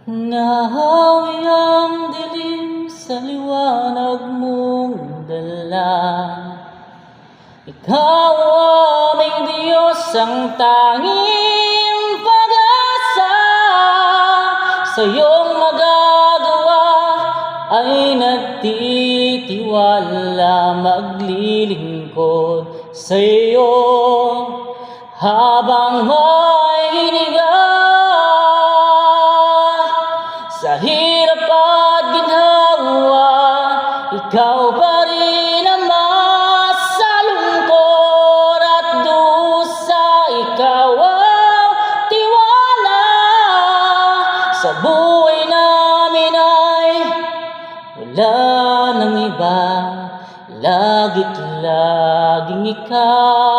Nahawi ang dilim sa liwanag mong dala. Ikaw aming Diyos, ang tanging pag-asa. Sa iyong magagawa ay nagtitiwala, maglilingkod sa iyo habang may hiniga. Sa hirap at ginhawa, ikaw pa rin Ama. Sa lungkot at dusa, ikaw ang tiwala. Sa buhay namin ay wala nang iba, laging ikaw